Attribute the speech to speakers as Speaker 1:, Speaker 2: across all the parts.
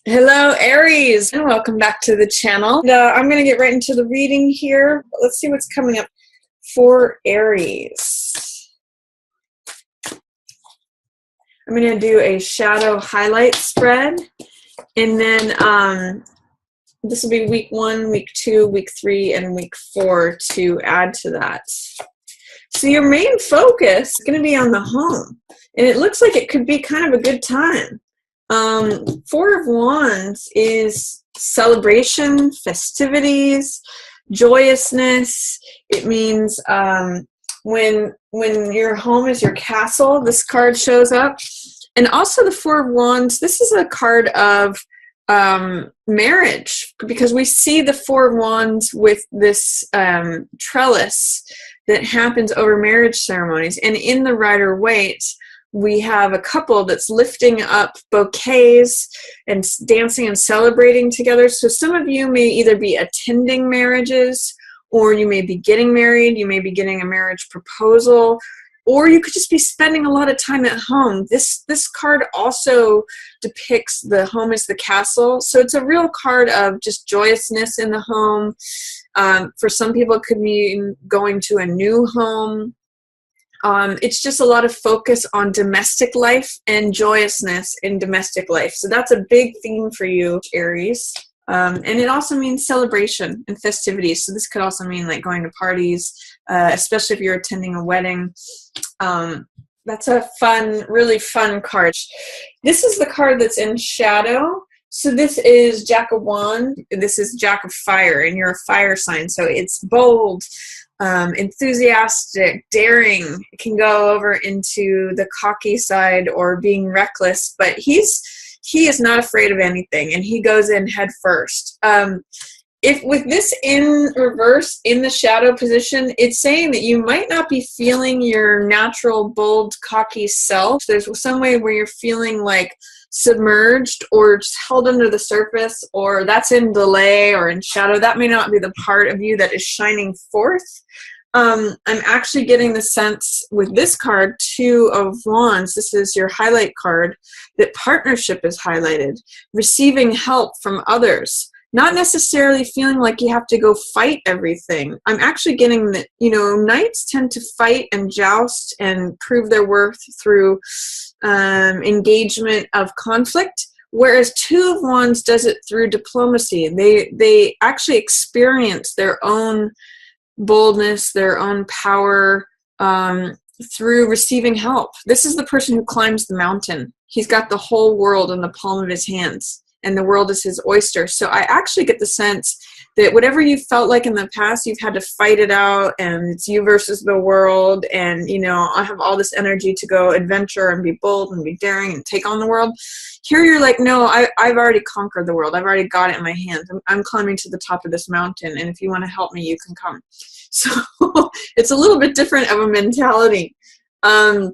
Speaker 1: Hello, Aries, and welcome back to the channel. And, I'm going to get right into the reading here. Let's see what's coming up for Aries. I'm going to do a shadow highlight spread, and then this will be week 1, week 2, week 3, and week 4 to add to that. So your main focus is going to be on the home, and it looks like it could be kind of a good time. Four of Wands is celebration, festivities, joyousness. It means when your home is your castle, this card shows up. And also the Four of Wands, this is a card of marriage, because we see the Four of Wands with this trellis that happens over marriage ceremonies. And in the Rider-Waite, we have a couple that's lifting up bouquets and dancing and celebrating together. So some of you may either be attending marriages, or you may be getting married, you may be getting a marriage proposal, or you could just be spending a lot of time at home. This card also depicts the home as the castle. So it's a real card of just joyousness in the home. For some people, it could mean going to a new home. It's just a lot of focus on domestic life and joyousness in domestic life. So that's a big theme for you, Aries. And it also means celebration and festivities. So this could also mean like going to parties, especially if you're attending a wedding. That's a fun, really fun card. This is the card that's in shadow. So this is Jack of Wands. This is Jack of Fire, and you're a fire sign. So it's bold, enthusiastic, daring. It can go over into the cocky side or being reckless, but he is not afraid of anything, and he goes in head first. If with this in reverse in the shadow position, it's saying that you might not be feeling your natural, bold, cocky self. There's some way where you're feeling like submerged or just held under the surface, or that's in delay or in shadow. That may not be the part of you that is shining forth. I'm actually getting the sense with this card, Two of Wands, this is your highlight card, that partnership is highlighted, receiving help from others, not necessarily feeling like you have to go fight everything. I'm actually getting that, knights tend to fight and joust and prove their worth through engagement of conflict, whereas Two of Wands does it through diplomacy. They actually experience their own boldness, their own power through receiving help. This is the person who climbs the mountain. He's got the whole world in the palm of his hands, and the world is his oyster. So I actually get the sense that whatever you felt like in the past, you've had to fight it out, and it's you versus the world, and I have all this energy to go adventure and be bold and be daring and take on the world. Here you're like, no, I've already conquered the world. I've already got it in my hands. I'm climbing to the top of this mountain, and if you want to help me, you can come. So it's a little bit different of a mentality. And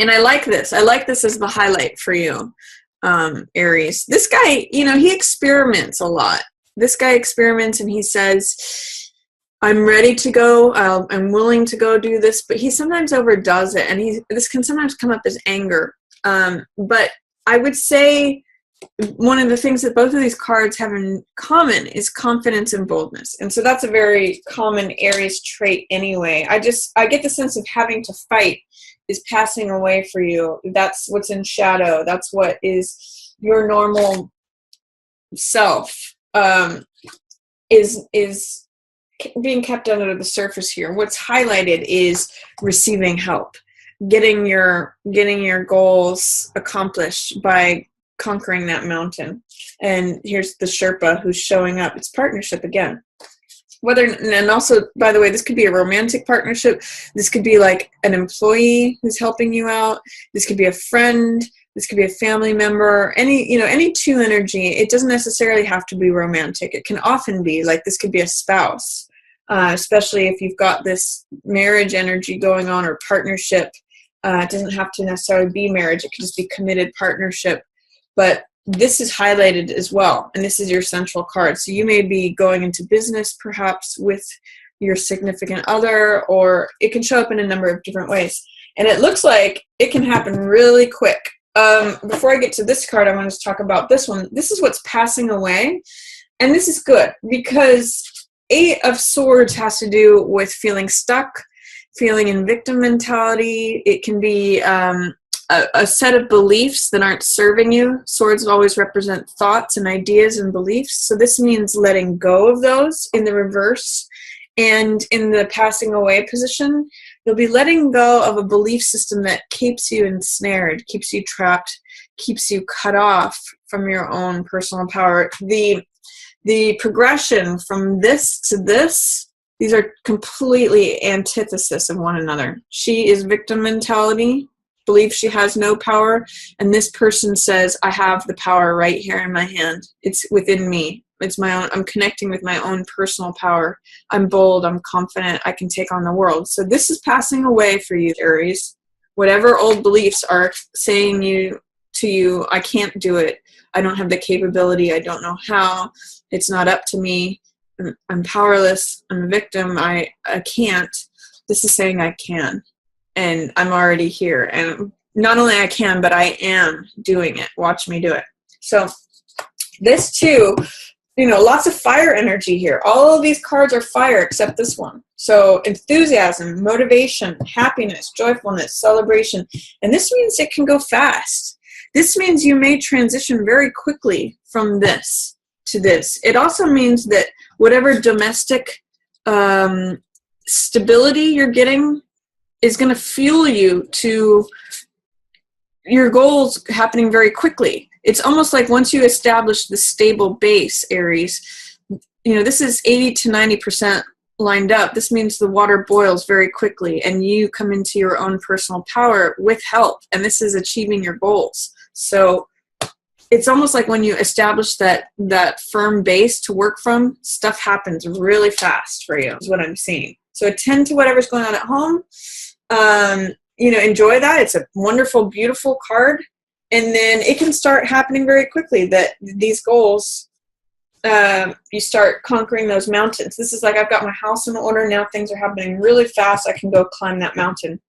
Speaker 1: I like this. I like this as the highlight for you, Aries. This guy, he experiments a lot. This guy experiments, and he says, I'm ready to go. I'm willing to go do this, but he sometimes overdoes it, and this can sometimes come up as anger. But I would say one of the things that both of these cards have in common is confidence and boldness. And so that's a very common Aries trait anyway. I get the sense of having to fight is passing away for you. That's what's in shadow. That's what is your normal self, is being kept under the surface here. What's highlighted is receiving help, getting your goals accomplished by conquering that mountain. And here's the Sherpa who's showing up. It's partnership again. And also, by the way, this could be a romantic partnership. This could be like an employee who's helping you out. This could be a friend. This could be a family member. Any two energy. It doesn't necessarily have to be romantic. It can often be like this could be a spouse, especially if you've got this marriage energy going on, or partnership. It doesn't have to necessarily be marriage. It could just be committed partnership. But this is highlighted as well, and this is your central card. So you may be going into business perhaps with your significant other, or it can show up in a number of different ways. And it looks like it can happen really quick. before I get to this card, I want to talk about this one. This is what's passing away. And this is good because Eight of Swords has to do with feeling stuck, feeling in victim mentality. It can be a set of beliefs that aren't serving you. Swords always represent thoughts and ideas and beliefs. So this means letting go of those in the reverse. And in the passing away position, you'll be letting go of a belief system that keeps you ensnared, keeps you trapped, keeps you cut off from your own personal power. The progression from this to this, these are completely antithesis of one another. She is victim mentality, believes she has no power, and this person says, I have the power right here in my hand. It's within me. It's my own. I'm connecting with my own personal power. I'm bold. I'm confident. I can take on the world. So this is passing away for you, Aries. Whatever old beliefs are saying to you, I can't do it. I don't have the capability. I don't know how. It's not up to me. I'm powerless. I'm a victim. I can't. This is saying I can. And I'm already here. And not only I can, but I am doing it. Watch me do it. So this too, lots of fire energy here. All of these cards are fire except this one. So enthusiasm, motivation, happiness, joyfulness, celebration. And this means it can go fast. This means you may transition very quickly from this to this. It also means that whatever domestic stability you're getting is going to fuel you to your goals happening very quickly. It's almost like once you establish the stable base, Aries, this is 80 to 90% lined up. This means the water boils very quickly and you come into your own personal power with help. And this is achieving your goals. So it's almost like when you establish that firm base to work from, stuff happens really fast for you, is what I'm seeing. So attend to whatever's going on at home. Enjoy that. It's a wonderful, beautiful card. And then it can start happening very quickly that these goals, you start conquering those mountains. This is like, I've got my house in order. Now things are happening really fast. I can go climb that mountain.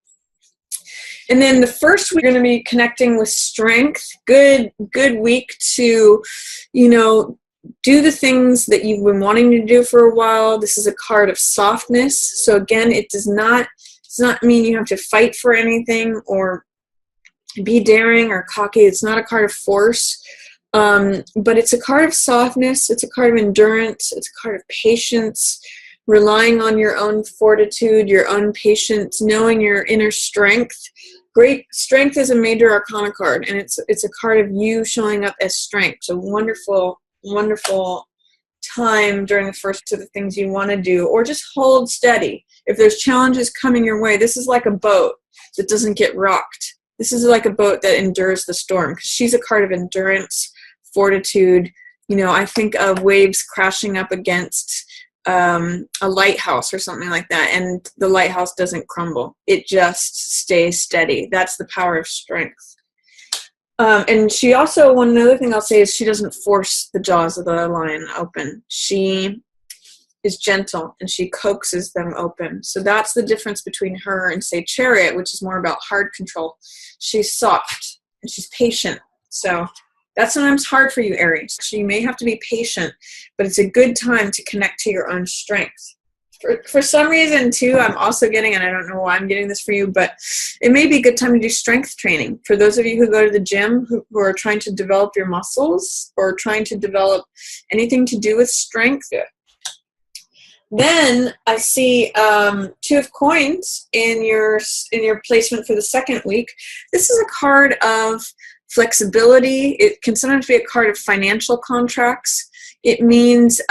Speaker 1: And then the first week, we're going to be connecting with strength. Good week to, do the things that you've been wanting to do for a while. This is a card of softness. So again, it does not mean you have to fight for anything or be daring or cocky. It's not a card of force, but it's a card of softness. It's a card of endurance. It's a card of patience, relying on your own fortitude, your own patience, knowing your inner strength. Great strength is a major arcana card, and it's a card of you showing up as strength. So wonderful, wonderful time during the first to the things you want to do, or just hold steady. If there's challenges coming your way, this is like a boat that doesn't get rocked. This is like a boat that endures the storm, because she's a card of endurance, fortitude. I think of waves crashing up against a lighthouse or something like that, and the lighthouse doesn't crumble. It just stays steady. That's the power of strength. And she also, one other thing I'll say is she doesn't force the jaws of the lion open. She is gentle and she coaxes them open. So that's the difference between her and, say, Chariot, which is more about hard control. She's soft and she's patient. So that's sometimes hard for you, Aries. So you may have to be patient, but it's a good time to connect to your own strength. For some reason, too, I'm also getting, and I don't know why I'm getting this for you, but it may be a good time to do strength training. For those of you who go to the gym, who are trying to develop your muscles or trying to develop anything to do with strength. Then I see Two of Coins in your placement for the second week. This is a card of flexibility. It can sometimes be a card of financial contracts. It means,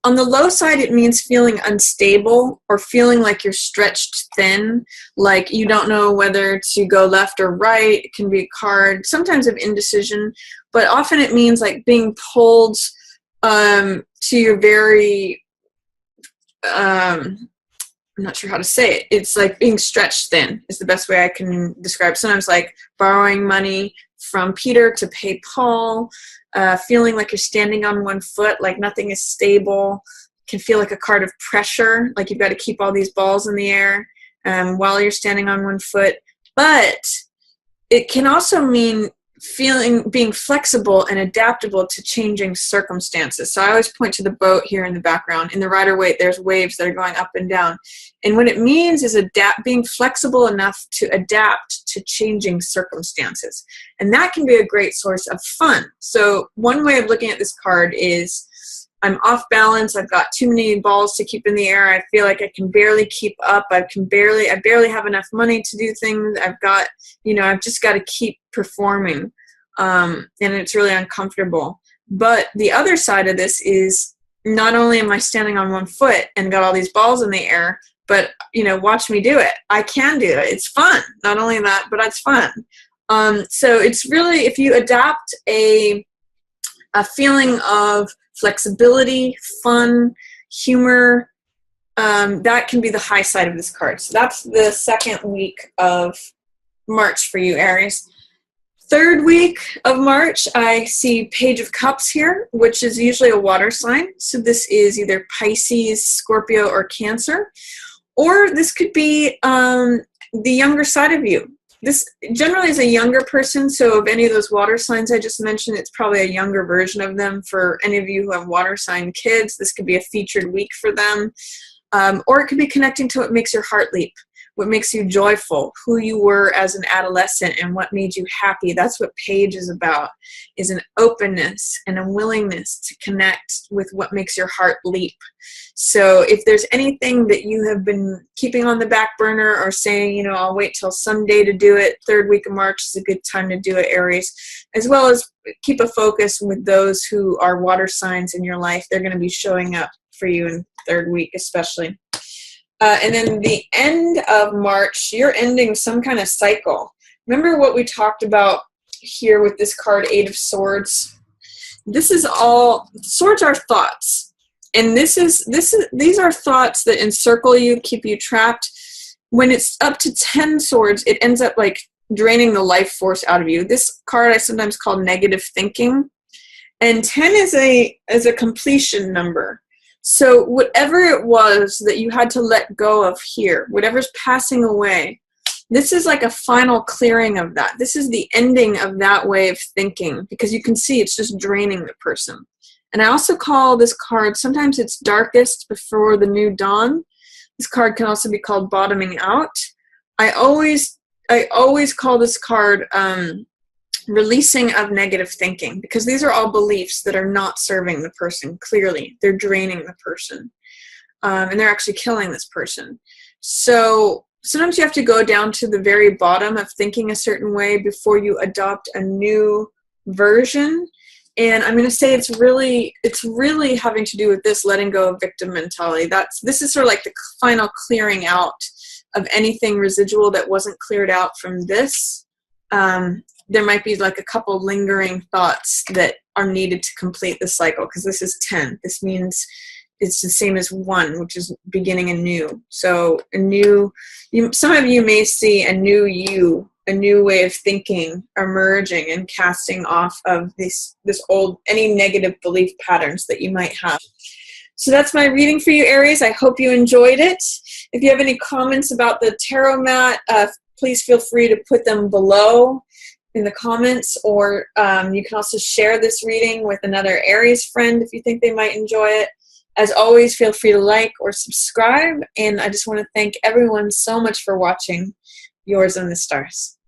Speaker 1: on the low side, it means feeling unstable or feeling like you're stretched thin, like you don't know whether to go left or right. It can be a card sometimes of indecision, but often it means like being pulled to your very, I'm not sure how to say it. It's like being stretched thin is the best way I can describe it. Sometimes like borrowing money from Peter to pay Paul, feeling like you're standing on one foot, like nothing is stable. Can feel like a card of pressure, like you've got to keep all these balls in the air while you're standing on one foot. But it can also mean being flexible and adaptable to changing circumstances. So I always point to the boat here in the background. In the Rider-Waite, there's waves that are going up and down. And what it means is being flexible enough to adapt to changing circumstances. And that can be a great source of fun. So one way of looking at this card is, I'm off balance. I've got too many balls to keep in the air. I feel like I can barely keep up. I barely have enough money to do things. I've just got to keep performing. And it's really uncomfortable. But the other side of this is, not only am I standing on one foot and got all these balls in the air, but, watch me do it. I can do it. It's fun. Not only that, but it's fun. So it's really, if you adopt a feeling of flexibility, fun, humor, that can be the high side of this card. So that's the second week of March for you, Aries. Third week of March, I see Page of Cups here, which is usually a water sign. So this is either Pisces, Scorpio, or Cancer. Or this could be the younger side of you. This generally is a younger person, so of any of those water signs I just mentioned, it's probably a younger version of them. For any of you who have water sign kids, this could be a featured week for them. Or it could be connecting to what makes your heart leap, what makes you joyful, who you were as an adolescent and what made you happy. That's what Page is about, is an openness and a willingness to connect with what makes your heart leap. So if there's anything that you have been keeping on the back burner or saying, I'll wait till someday to do it, third week of March is a good time to do it, Aries. As well as keep a focus with those who are water signs in your life. They're going to be showing up for you in third week especially. And then the end of March, you're ending some kind of cycle. Remember what we talked about here with this card, Eight of Swords? Swords are thoughts. And these are thoughts that encircle you, keep you trapped. When it's up to 10 swords, it ends up like draining the life force out of you. This card I sometimes call negative thinking. And 10 is a completion number. So whatever it was that you had to let go of here, whatever's passing away, this is like a final clearing of that. This is the ending of that way of thinking, because you can see it's just draining the person. And I also call this card, sometimes it's darkest before the new dawn. This card can also be called bottoming out. I always call this card releasing of negative thinking, because these are all beliefs that are not serving the person clearly. They're draining the person, and they're actually killing this person. So sometimes you have to go down to the very bottom of thinking a certain way before you adopt a new version. And I'm going to say it's really having to do with this letting go of victim mentality. This is sort of like the final clearing out of anything residual that wasn't cleared out from this. There might be like a couple lingering thoughts that are needed to complete the cycle, because this is 10. This means it's the same as 1, which is beginning anew. So some of you may see a new you, a new way of thinking emerging and casting off of this old, any negative belief patterns that you might have. So that's my reading for you, Aries. I hope you enjoyed it. If you have any comments about the tarot mat, please feel free to put them below in the comments, or you can also share this reading with another Aries friend if you think they might enjoy it. As always, feel free to like or subscribe, and I just want to thank everyone so much for watching. Yours in the Stars.